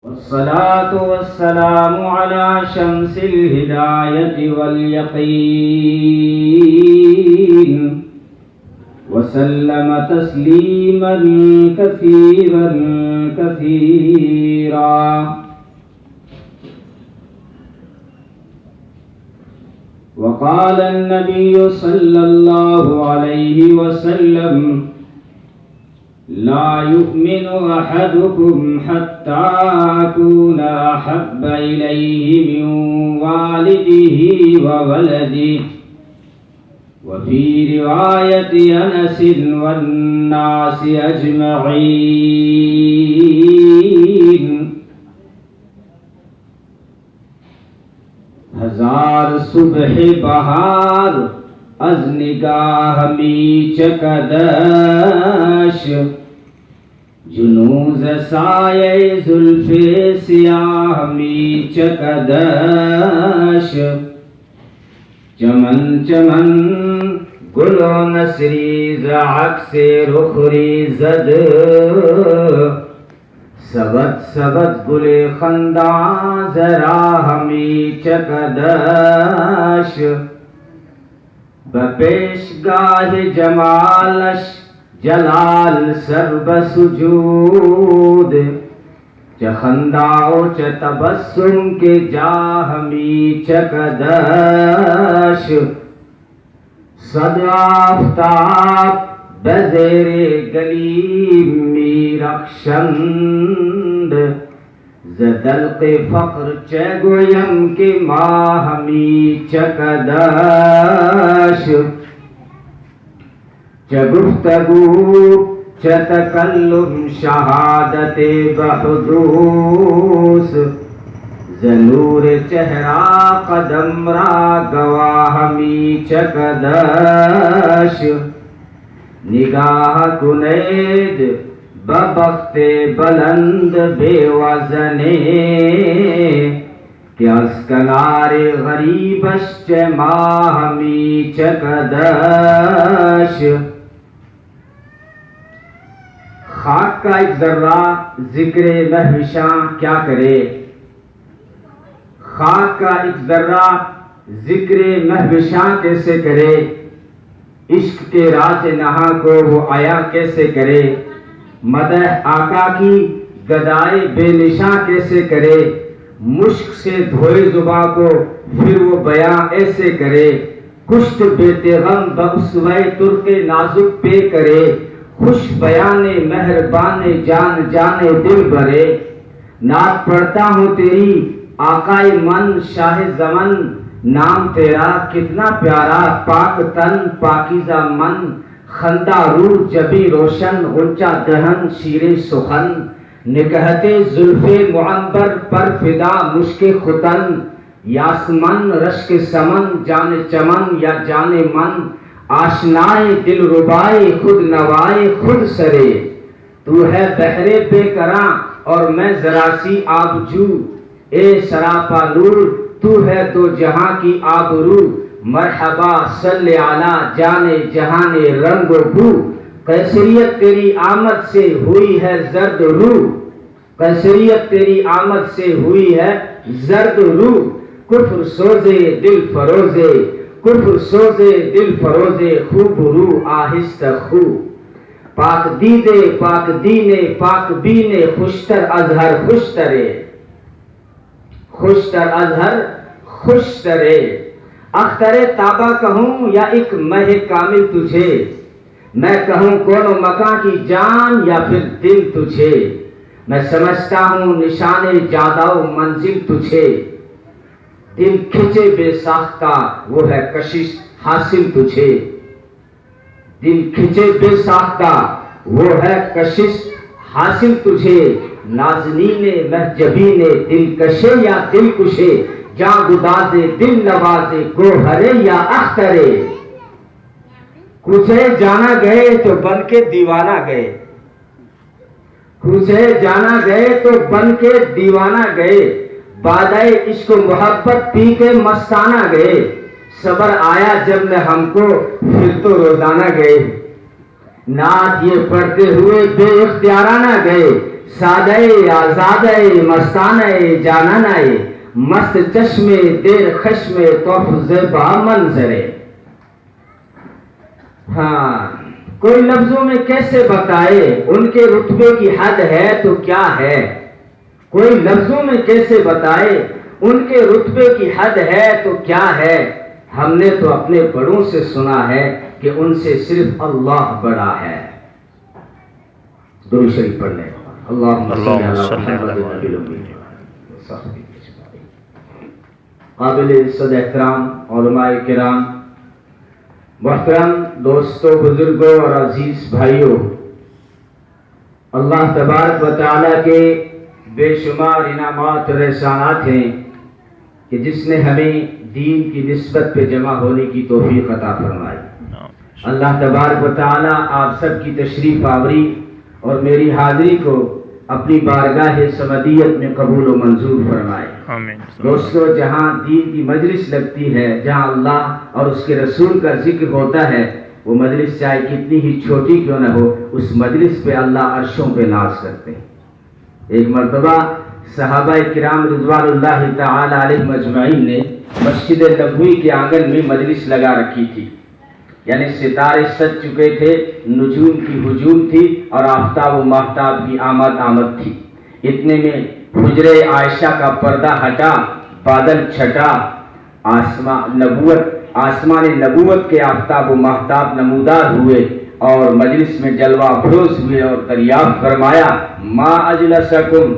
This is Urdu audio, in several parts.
والصلاة والسلام على شمس الهداية واليقين وسلم تسليما كثيرا كثيرا. وقال النبي صلى الله عليه وسلم: لا يؤمن أحدكم حتى أكون أحب إليه من والده وولده. وفي رواية أنس: والناس أجمعين. ہزار صبح بہار از نگاہ می چکدش، جنوز سایه زلف سیاه می چکدش. چمن چمن گل و نسریز عکس رخری زد، سبد سبد گل خندان ذرا ہمی چکدش. بپیشگاہ جمالش جلال سر بسجود، چخنداؤ چتبسم کے جا ہمی چکدش. صد آفتاب بزیر گلیم می رخشند، زدلق فقر چه گویم که ماه می چکدش. چه گفتگو چه تکلم شهادت بحدوث، زنور چهرا قدم را گواه می چکدش. نگاہ کنید ببخت بلند بے وزنے، کہ از کنار غریبش چه ماه می چکدش. خاک کا ایک ذرہ ذکر مہوشاں کیا کرے، خاک کا ایک ذرہ ذکر مہوشاں کیسے کرے، عشق کے راز نہاں کو وہ آیا کیسے کرے، مدح آقا کی گدائے بے نشاں کیسے کرے، مشک سے دھوئے زباں کو پھر وہ بیاں ایسے کرے. کشت بیت غم باسوہ ترک نازک پہ کرے، خوش بیان مہربان جان جانے دل بھرے. نعت پڑھتا ہوں تیری آقائے من شاہ زمن، نام تیرا کتنا پیارا پاک تن پاکیزہ من. خندہ روح جبی روشن غنچہ دہن شیر سخن، نکہتے زلف معنبر پر فدا مشک ختن. یاسمن رشک سمن جان چمن یا جان من، آشنائے دل ربائے خود نوائے خود سرے. تو ہے بحر بے کراں اور میں ذرا سی آبجو، اے سراپا نور تو ہے تو جہاں کی آبرو. مرحبا صلی علی جانے جہان رنگ و بو، قیصریت تیری آمد سے ہوئی ہے زرد روح، قیصریت تیری آمد سے ہوئی ہے زرد روح. کفر سوزے دل فروزے، کفر سوزے دل فروزے، خوب رو آہستہ خو. پاک دیدے پاک دینے پاک بینے، خوشتر ازہر خوشترے، خوشتر ازہر خوشترے. اختر تابہ کہوں یا ایک مہ کامل تجھے، میں کہوں کون و مکاں کی جان یا پھر دل تجھے. میں سمجھتا ہوں نشان جادہ و منزل تجھے، دل کھچے بے ساختہ وہ ہے کشش حاصل تجھے. دل کھچے بے ساختہ وہ ہے کشش حاصل تجھے. نازنین محجبین دل کشے یا دل کشے، جاں گدازے دل نوازے گوہرے یا اخترے. کوچے جانا گئے تو بن کے دیوانہ گئے، کوچے جانا گئے تو بن کے دیوانہ گئے. بادائے عشق و محبت پی کے مستانہ گئے. صبر آیا جب میں ہم کو پھر تو روزانہ گئے. نعت یہ پڑھتے ہوئے بے اختیارانہ گئے. سادے آزادے مستانے جانانائے مست چشمے دیر خشمے طرف زیبا منظرے. ہاں کوئی لفظوں میں کیسے بتائے ان کے رتبے کی حد ہے تو کیا ہے. کوئی لفظوں میں کیسے بتائے ان کے رتبے کی حد ہے تو کیا ہے. ہم نے تو اپنے بڑوں سے سنا ہے کہ ان سے صرف اللہ بڑا ہے. درود شریف پڑھ لیں. اللہم صلی علی محمد. قابل عزت احترام علماء کرام، محترم دوستوں، بزرگوں اور عزیز بھائیوں، اللہ تبارک و تعالیٰ کے بے شمار انعامات اور احسانات ہیں کہ جس نے ہمیں دین کی نسبت پہ جمع ہونے کی توفیق عطا فرمائی. اللہ تبارک و تعالیٰ آپ سب کی تشریف آوری اور میری حاضری کو اپنی بارگاہ سمدیت میں قبول و منظور فرمائے. دوستو، جہاں دین کی مجلس لگتی ہے، جہاں اللہ اور اس کے رسول کا ذکر ہوتا ہے، وہ مجلس چاہے کتنی ہی چھوٹی کیوں نہ ہو، اس مجلس پہ اللہ عرشوں پہ ناز کرتے ہیں. ایک مرتبہ صحابہ کرام رضوان اللہ تعالی علیہ مجمعین نے مسجد نبوی کے آنگن میں مجلس لگا رکھی تھی. یعنی ستارے سج چکے تھے، نجوم کی ہجوم تھی اور آفتاب و ماہتاب کی آمد تھی. اتنے میں حجرے عائشہ کا پردہ ہٹا، بادل چھٹا، آسمان نبوت کے آفتاب و ماہتاب نمودار ہوئے اور مجلس میں جلوہ افروز ہوئے اور دریافت فرمایا، ما اجلسکم،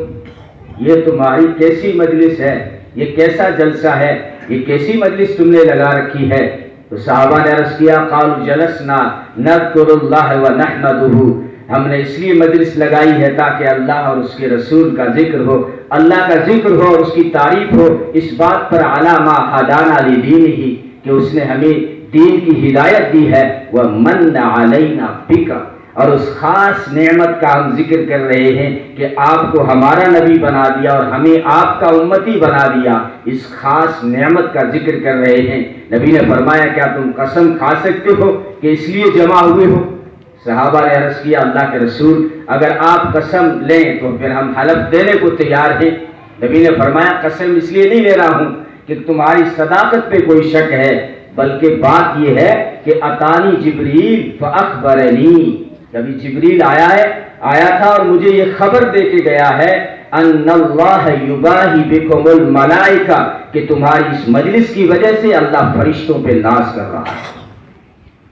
یہ تمہاری کیسی مجلس ہے، یہ کیسا جلسہ ہے، یہ کیسی مجلس تم نے لگا رکھی ہے. تو صحابہ نے عرض کیا، قالوا جلسنا نذکر اللہ ونحمدہ، ہم نے اس لیے مجلس لگائی ہے تاکہ اللہ اور اس کے رسول کا ذکر ہو، اللہ کا ذکر ہو اور اس کی تعریف ہو، اس بات پر علی ما ہدانا لدینہ، کہ اس نے ہمیں دین کی ہدایت دی ہے، ومن علینا بک، اور اس خاص نعمت کا ہم ذکر کر رہے ہیں کہ آپ کو ہمارا نبی بنا دیا اور ہمیں آپ کا امتی بنا دیا. اس خاص نعمت کا ذکر کر رہے ہیں. نبی نے فرمایا، کیا تم قسم کھا سکتے ہو کہ اس لیے جمع ہوئے ہو؟ صحابہ نے عرض کیا، اللہ کے رسول، اگر آپ قسم لیں تو پھر ہم حلف دینے کو تیار ہیں. نبی نے فرمایا، قسم اس لیے نہیں لے رہا ہوں کہ تمہاری صداقت پہ کوئی شک ہے، بلکہ بات یہ ہے کہ اتانی جبریل فاخبرنی، کبھی جبریل آیا تھا اور مجھے یہ خبر دے کے گیا ہے، ان اللہ یباہی بکم الملائکہ، کہ تمہاری اس مجلس کی وجہ سے اللہ فرشتوں پہ ناز کر رہا ہے.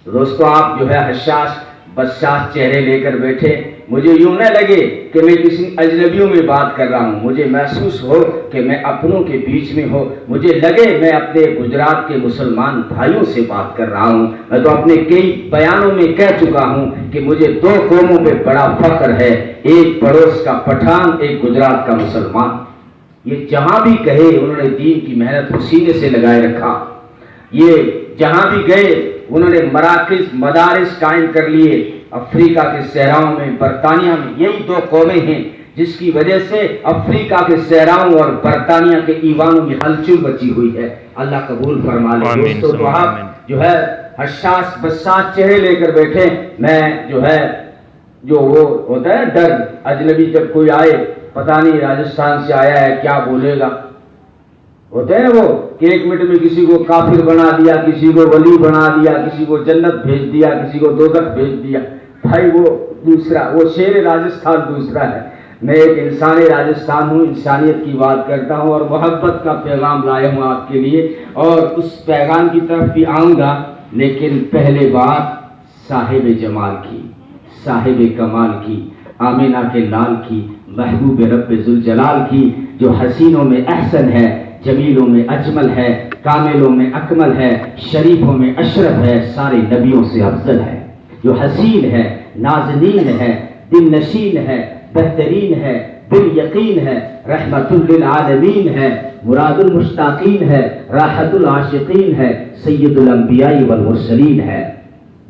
دوستو، آپ جو ہے حساس بساس چہرے لے کر بیٹھے، مجھے یوں نہ لگے کہ میں کسی اجنبیوں میں بات کر رہا ہوں، مجھے محسوس ہو کہ میں اپنوں کے بیچ میں ہوں، مجھے لگے میں اپنے گجرات کے مسلمان بھائیوں سے بات کر رہا ہوں. میں تو اپنے کئی بیانوں میں کہہ چکا ہوں کہ مجھے دو قوموں پہ بڑا فخر ہے، ایک پڑوس کا پٹھان، ایک گجرات کا مسلمان. یہ جہاں بھی کہے انہوں نے دین کی محنت کو سینے سے لگائے رکھا. یہ جہاں بھی گئے انہوں نے مراکز مدارس قائم کر لیے. افریقہ کے صحراؤں میں، برطانیہ میں، یہی دو قومیں ہیں جس کی وجہ سے افریقہ کے صحراؤں اور برطانیہ کے ایوانوں میں ہلچل بچی ہوئی ہے. اللہ قبول فرما لے. دوستو، تو آپ جو ہے حساس بساس چہرے لے کر بیٹھے. میں جو وہ ہوتا ہے ڈر، اجنبی جب کوئی آئے، پتہ نہیں راجستھان سے آیا ہے کیا بولے گا، ہوتے ہیں وہ کہ ایک منٹ میں کسی کو کافر بنا دیا، کسی کو ولی بنا دیا، کسی کو جنت بھیج دیا، کسی کو دوزخ بھیج دیا. بھائی وہ دوسرا، وہ شیر راجستھان دوسرا ہے. میں ایک انسان راجستھان ہوں، انسانیت کی بات کرتا ہوں اور محبت کا پیغام لایا ہوں آپ کے لیے، اور اس پیغام کی طرف بھی آؤں گا. لیکن پہلے بات صاحب جمال کی، صاحب کمال کی، آمینہ کے لال کی، محبوب رب ذوالجلال کی، جو حسینوں میں احسن ہے، جمیلوں میں اجمل ہے، کاملوں میں اکمل ہے، شریفوں میں اشرف ہے، سارے نبیوں سے افضل ہے، جو حسین ہے، نازنین ہے، دل نشین ہے، بہترین ہے، بالیقین ہے، رحمت للعالمین ہے، مراد المشتاقین ہے، راحت العاشقین ہے، سید الانبیاء والمرسلین ہے،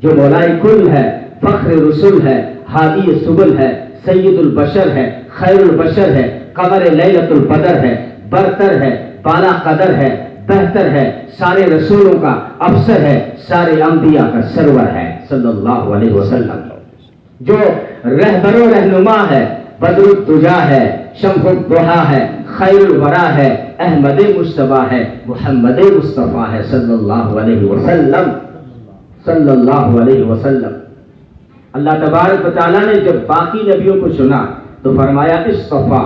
جو مولائے کل ہے، فخر رسول ہے، ہادی سبل ہے، سید البشر ہے، خیر البشر ہے، قمر لیلۃ البدر ہے، برتر ہے، بالا قدر ہے، بہتر ہے، سارے رسولوں کا افسر ہے، سارے انبیاء کا سرور ہے صلی اللہ علیہ وسلم، جو رہبر و رہنما ہے، بدر الدجا ہے، شمس الضحیٰ ہے، خیر الورا ہے، احمد مجتبیٰ ہے، محمد مصطفیٰ ہے صلی اللہ علیہ وسلم، صلی اللہ علیہ وسلم۔ اللہ تبارک و تعالیٰ نے جب باقی نبیوں کو چنا تو فرمایا اصطفیٰ،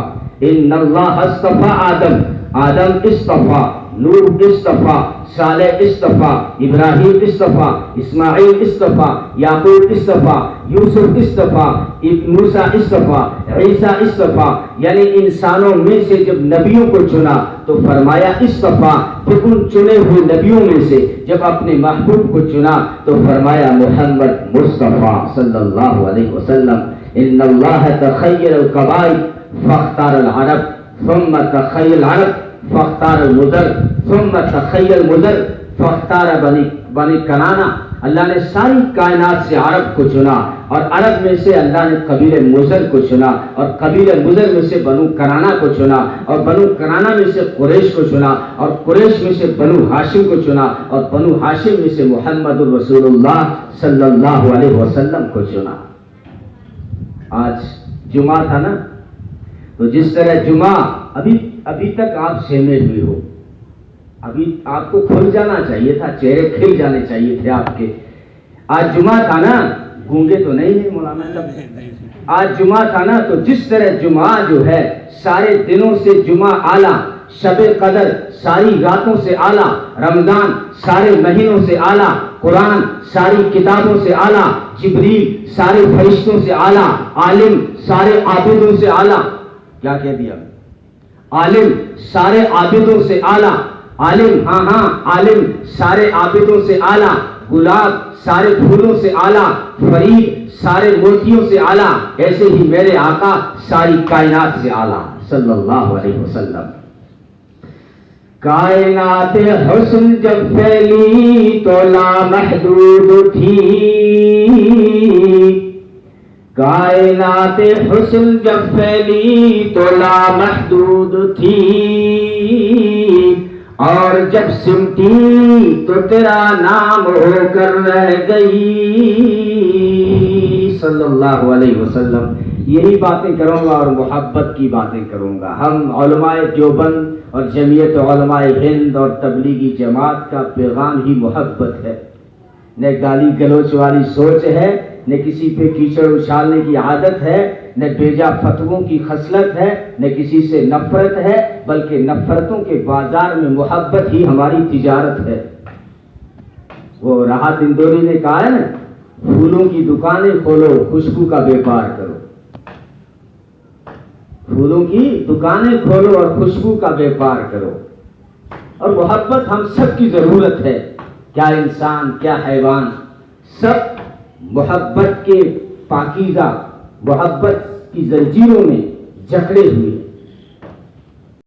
ان اللہ اصطفیٰ آدم، آدم اصطفیٰ، نوح اصطفیٰ، صالح اصطفیٰ، ابراہیم اصطفیٰ، اسماعیل اصطفیٰ، یعقوب اصطفیٰ، یوسف اصطفیٰ، موسیٰ اصطفیٰ، عیسیٰ اصطفیٰ، یعنی انسانوں میں سے جب نبیوں کو چنا تو فرمایا اصطفیٰ۔ پھر ان چنے ہوئے نبیوں میں سے جب اپنے محبوب کو چنا تو فرمایا محمد مصطفیٰ صلی اللہ علیہ وسلم۔ ان اللہ تخیر القبائل فاختار العرب ثم تخیر العرب فاختار المدر ثم تخیر المدر فاختار بنی کنانہ۔ اللہ نے ساری کائنات سے عرب کو چنا اور عرب میں سے اللہ نے قبیل مزر کو چنا اور قبیل مزر میں سے بنو کنانہ کو چنا اور بنو کنانہ میں سے قریش کو چنا اور قریش میں سے بنو ہاشم کو چنا اور بنو ہاشم میں سے محمد الرسول اللہ صلی اللہ علیہ وسلم کو چنا۔ آج جمعہ تھا نا، تو جس طرح جمعہ ابھی تک آپ سہمے ہوئے ہو، ابھی آپ کو کھل جانا چاہیے تھا، چہرے کھل جانے چاہیے تھے آپ کے۔ آج جمعہ تھا نا، گونگے تو نہیں ہیں مولانا صاحب، آج جمعہ تھا نا، تو جس طرح جمعہ جو ہے سارے دنوں سے جمعہ اعلیٰ، شب قدر ساری راتوں سے اعلیٰ، رمضان سارے مہینوں سے اعلیٰ، قرآن ساری کتابوں سے اعلیٰ، جبریل سارے فرشتوں سے اعلیٰ، عالم سارے عابدوں سے اعلیٰ۔ کیا کہہ دیا؟ عالم سارے عابدوں سے اعلیٰ، عالم عالم سارے عابدوں سے اعلیٰ، گلاب سارے پھولوں سے اعلیٰ، فرید سارے موتیوں سے اعلیٰ، ایسے ہی میرے آقا ساری کائنات سے اعلیٰ صلی اللہ علیہ وسلم۔ کائنات حسن جب پھیلی تو لامحدود تھی، کائنات حسن جب پھیلی تو لامحدود تھی، اور جب سمٹی تو تیرا نام ہو کر رہ گئی صلی اللہ علیہ وسلم۔ یہی باتیں کروں گا اور محبت کی باتیں کروں گا۔ ہم علماء دیوبند اور جمعیت علماء ہند اور تبلیغی جماعت کا پیغام ہی محبت ہے، نہ گالی گلوچ والی سوچ ہے، نہ کسی پہ کیچڑ اچھالنے کی عادت ہے، نہ بیجا فتووں کی خصلت ہے، نہ کسی سے نفرت ہے، بلکہ نفرتوں کے بازار میں محبت ہی ہماری تجارت ہے۔ وہ راحت اندوری نے کہا ہے نا، پھولوں کی دکانیں کھولو، خوشبو کا بیپار کرو۔ پھولوں کی دکانیں کھولو اور خوشبو کا بیپار کرو۔ اور محبت ہم سب کی ضرورت ہے، کیا انسان کیا حیوان، سب محبت کے پاکیزہ محبت کی زنجیروں میں جکڑے ہوئے۔